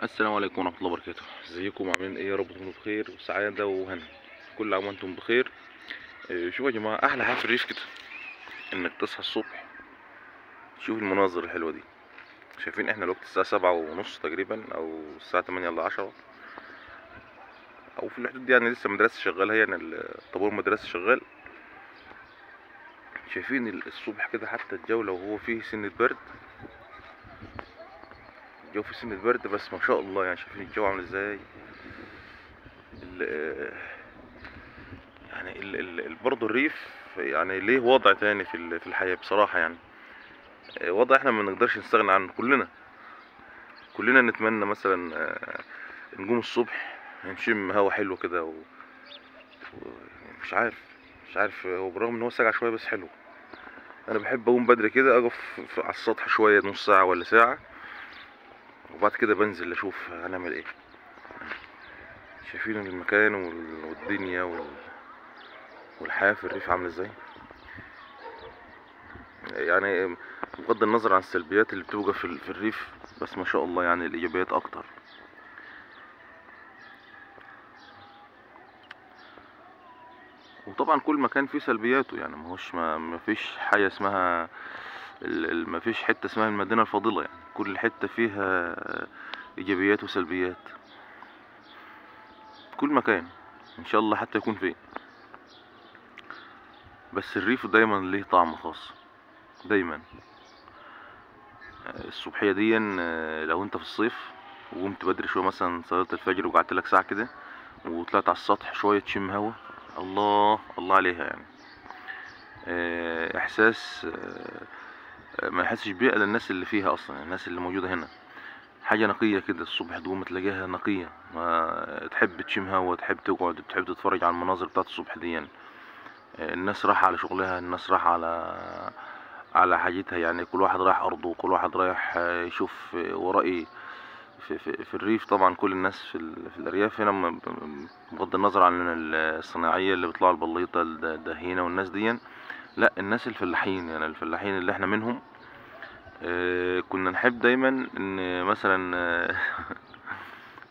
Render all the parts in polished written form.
السلام عليكم ورحمة الله وبركاته. ازيكم عاملين ايه؟ يا رب تكونوا بخير وسعادة وهنا كل عام وانتم بخير. شوفوا يا جماعة، احلى حاجة في الريف كده انك تصحى الصبح تشوف المناظر الحلوة دي. شايفين احنا الوقت الساعة 7:30 تقريبا او الساعة 8 إلا 10 او في الحدود دي، يعني لسه المدرسة شغالة، هي يعني الطابور المدرسي شغال. شايفين الصبح كده، حتى الجو لو هو فيه سنة برد، الجو فيه سنة برد بس ما شاء الله. يعني شايفين الجو عامل ازاي. يعني برضه الريف يعني ليه وضع تاني في الحياة بصراحة. يعني وضع احنا ما نقدرش نستغنى عنه. كلنا نتمنى مثلا نقوم الصبح نشم هوا حلو كده مش عارف هو بالرغم ان هو ساقع شوية بس حلو. انا بحب اقوم بدري كده، اقف على السطح شوية، نص ساعة ولا ساعة، وبعد كده بنزل اشوف هنعمل ايه. شايفين المكان والدنيا والحياة في الريف عاملة ازاي. يعني بغض النظر عن السلبيات اللي بتبقى في الريف، بس ما شاء الله يعني الايجابيات اكتر. وطبعا كل مكان فيه سلبياته، يعني ما فيش حاجه اسمها ما فيش حته اسمها المدينه الفاضله. يعني كل حته فيها ايجابيات وسلبيات، كل مكان ان شاء الله حتى يكون فيه. بس الريف دايما ليه طعم خاص دايما. الصبحيه دي لو انت في الصيف وقمت بدري شويه، مثلا صلاه الفجر وقعدت لك ساعه كده وطلعت على السطح شويه تشم هوا، الله الله عليها. يعني احساس ما يحسش بيه الا الناس اللي فيها اصلا، الناس اللي موجوده هنا. حاجه نقيه كده الصبح تقوم تلاقيها نقيه، ما تحب تشم هوا، تحب تقعد، تحب تتفرج على المناظر بتاعت الصبح دي. يعني الناس رايحه على شغلها، الناس رايحه على حاجتها. يعني كل واحد رايح ارضه، وكل واحد رايح يشوف وراه ايه. في الريف طبعا كل الناس في الارياف هنا، بغض النظر عن الصناعيه اللي بيطلعوا البليطه الدهينه والناس دي، لا الناس الفلاحين، يعني الفلاحين اللي احنا منهم. كنا نحب دايما ان مثلا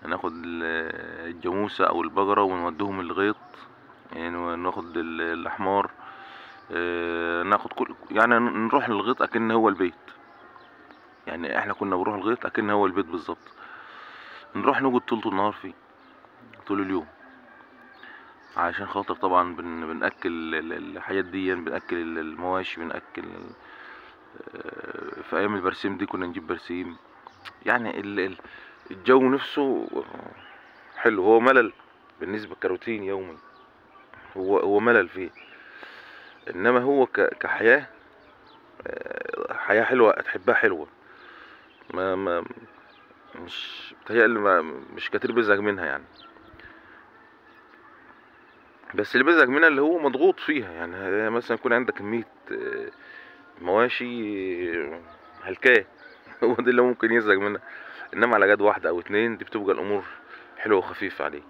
ناخد الجاموسة او البقرة ونوديهم الغيط، يعني ناخد الحمار. ناخد كل، يعني نروح للغيط اكن هو البيت. يعني احنا كنا بنروح الغيط اكن هو البيت بالظبط. نروح نقعد طول النهار فيه، طول اليوم، عشان خاطر طبعا بنأكل الحاجات دي، بنأكل المواشي، بنأكل في ايام البرسيم دي كنا نجيب برسيم. يعني الجو نفسه حلو. هو ملل بالنسبة كروتين يومي، هو ملل فيه. انما هو كحياة، حياة حلوة تحبها حلوة. ما مش بتهيألي، مش كتير بيزهق منها يعني. بس اللي بيزهق منها اللي هو مضغوط فيها. يعني مثلا يكون عندك كمية مواشي هلكاه هو ده اللي ممكن يزهق منها. انما على جد واحدة او اتنين دي بتبقى الامور حلوة وخفيفة عليه.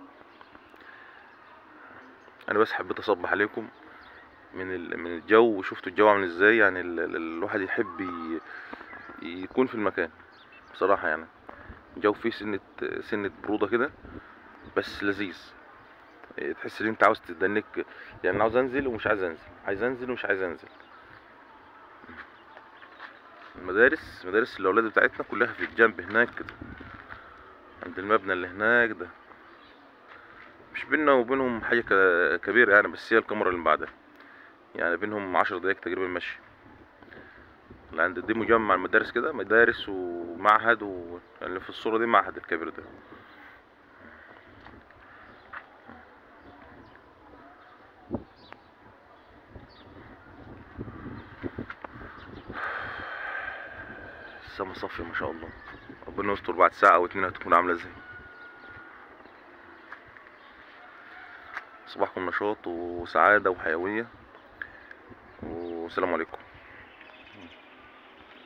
انا بس حبيت اصبح عليكم من الجو، وشفتوا الجو عامل ازاي. يعني الواحد يحب يكون في المكان بصراحة. يعني الجو فيه سنة برودة كده بس لذيذ. تحس ان انت عاوز تدنك. يعني عاوز انزل ومش عايز انزل، عايز انزل ومش عايز انزل. مدارس الاولاد بتاعتنا كلها في الجنب هناك كده، عند المبنى اللي هناك ده. مش بينا وبينهم حاجة كبيرة يعني، بس هي الكاميرا اللي بعدها. يعني بينهم 10 دقايق تقريبا مشي. عند دي مجمع المدارس كده، مدارس ومعهد اللي في الصورة دي معهد الكبير ده. السما صافية ما شاء الله. ربنا يستر بعد ساعة أو اتنين هتكون عاملة ازاي. صباحكم نشاط وسعادة وحيوية، والسلام عليكم.